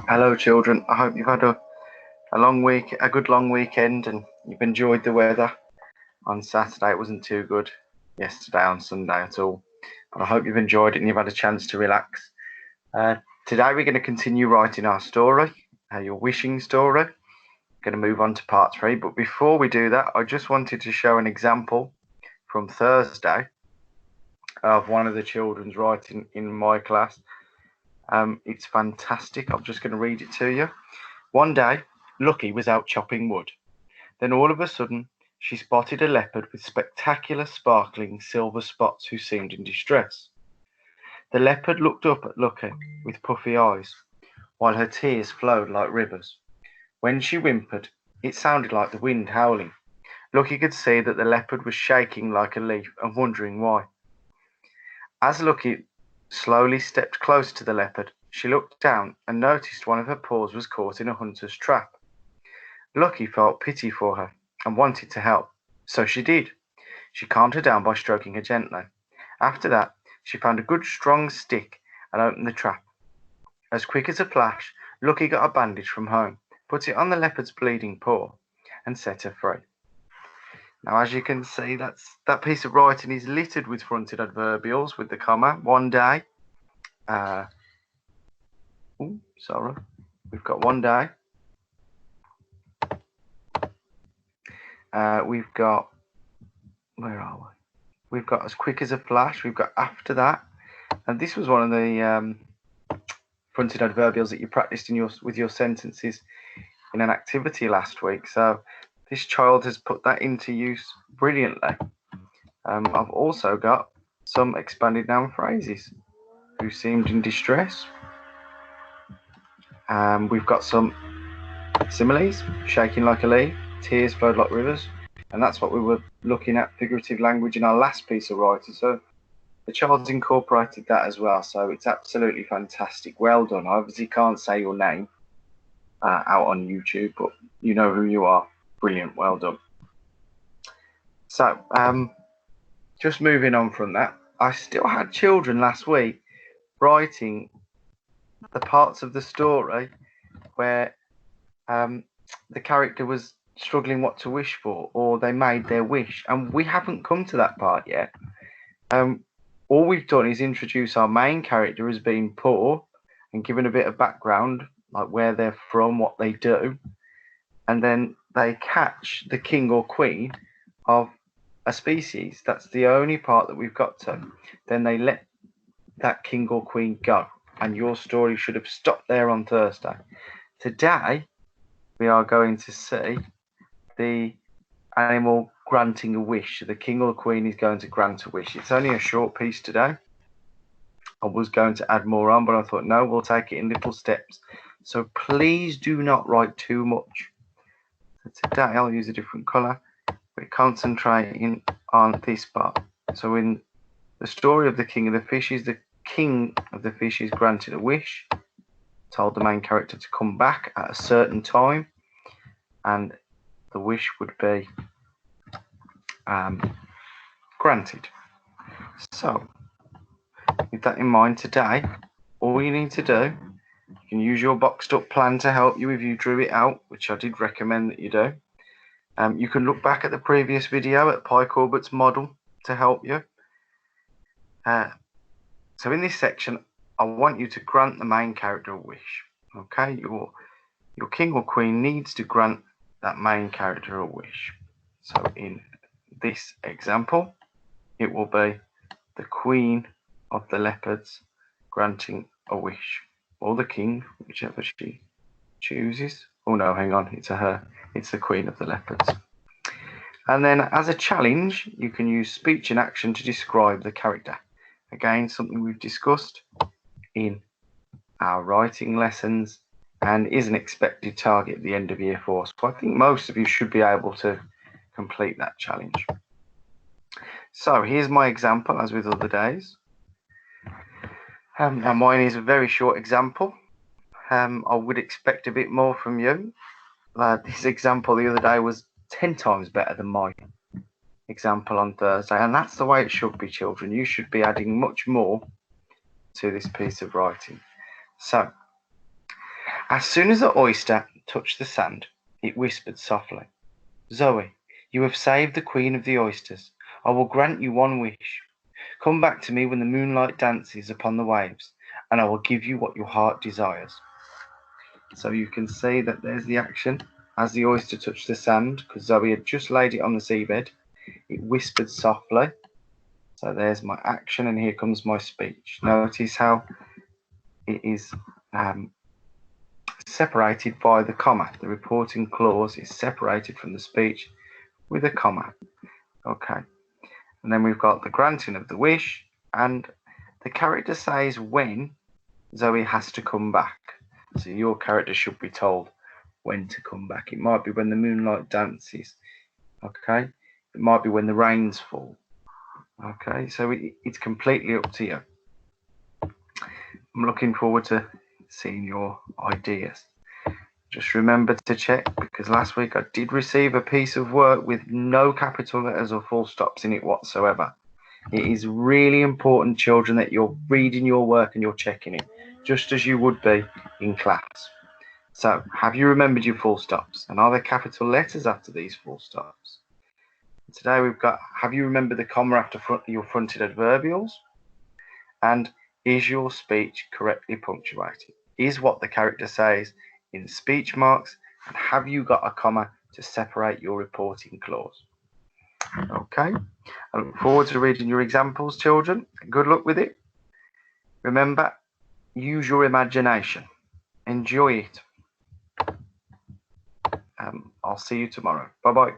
Hello, children. I hope you've had a good long weekend, and you've enjoyed the weather. On Saturday, it wasn't too good. Yesterday, on Sunday, at all. But I hope you've enjoyed it and you've had a chance to relax. Today, we're going to continue writing our story, your wishing story. We're going to move on to part 3. But before we do that, I just wanted to show an example from Thursday of one of the children's writing in my class. It's fantastic. I'm just going to read it to you. One day, Lucky was out chopping wood. Then all of a sudden, she spotted a leopard with spectacular sparkling silver spots who seemed in distress. The leopard looked up at Lucky with puffy eyes, while her tears flowed like rivers. When she whimpered, it sounded like the wind howling. Lucky could see that the leopard was shaking like a leaf and wondering why. As Lucky slowly stepped close to the leopard, she looked down and noticed one of her paws was caught in a hunter's trap. Lucky felt pity for her and wanted to help, so she did. She calmed her down by stroking her gently. After that, she found a good strong stick and opened the trap. As quick as a flash, Lucky got a bandage from home, put it on the leopard's bleeding paw, and set her free. Now, as you can see, that piece of writing is littered with fronted adverbials with the comma. One day. We've got one day. We've got, where are we? We've got as quick as a flash. We've got after that. And this was one of the fronted adverbials that you practiced with your sentences in an activity last week. So this child has put that into use brilliantly. I've also got some expanded noun phrases. Who seemed in distress. We've got some similes, shaking like a leaf, tears flowed like rivers, and that's what we were looking at, figurative language, in our last piece of writing. So the child's incorporated that as well, so it's absolutely fantastic. Well done. I obviously can't say your name out on YouTube, but you know who you are. Brilliant. Well done. So just moving on from that, I still had children last week writing the parts of the story where the character was struggling what to wish for, or they made their wish, and we haven't come to that part yet. All we've done is introduce our main character as being poor and given a bit of background, like where they're from, what they do, and then they catch the king or queen of a species. That's the only part that we've got to. Then they let that king or queen go, and your story should have stopped there on Thursday. Today, we are going to see the animal granting a wish. So the king or queen is going to grant a wish. It's only a short piece today. I was going to add more on, but I thought, no, we'll take it in little steps. So please do not write too much. So today, I'll use a different colour. We're concentrating on this part. So in the story of the king of the fishes, the king of the fishes granted a wish, told the main character to come back at a certain time, and the wish would be granted. So with that in mind, today, all you need to do, you can use your boxed up plan to help you if you drew it out, which I did recommend that you do. You can look back at the previous video at Pi Corbett's model to help you. So in this section, I want you to grant the main character a wish. Okay, your king or queen needs to grant that main character a wish. So in this example, it will be the queen of the leopards granting a wish, or the king, whichever she chooses. Oh no, hang on, it's a her. It's the queen of the leopards. And then as a challenge, you can use speech and action to describe the character. Again, something we've discussed in our writing lessons and is an expected target at the end of year 4. So I think most of you should be able to complete that challenge. So here's my example, as with other days. Now mine is a very short example. I would expect a bit more from you. This example the other day was 10 times better than my example on Thursday, and that's the way it should be, children. You should be adding much more to this piece of writing. So As soon as the oyster touched the sand, it whispered softly, "Zoe, you have saved the queen of the oysters. I will grant you one wish. Come back to me when the moonlight dances upon the waves, and I will give you what your heart desires." So you can see that there's the action. As the oyster touched the sand, because Zoe had just laid it on the seabed, it whispered softly. So there's my action, and here comes my speech. Notice how it is separated by the comma. The reporting clause is separated from the speech with a comma. Okay. And then we've got the granting of the wish, and the character says when Zoe has to come back. So your character should be told when to come back. It might be when the moonlight dances. Okay. It might be when the rains fall. Okay. So it's completely up to you. I'm looking forward to seeing your ideas. Just remember to check, because last week I did receive a piece of work with no capital letters or full stops in it whatsoever. It is really important, children, that you're reading your work and you're checking it, just as you would be in class. So, have you remembered your full stops? And are there capital letters after these full stops? Today we've got, have you remembered the comma after your fronted adverbials? And is your speech correctly punctuated? Is what the character says in speech marks? And have you got a comma to separate your reporting clause? Okay, I look forward to reading your examples, children. Good luck with it. Remember, use your imagination. Enjoy it. I'll see you tomorrow. Bye-bye.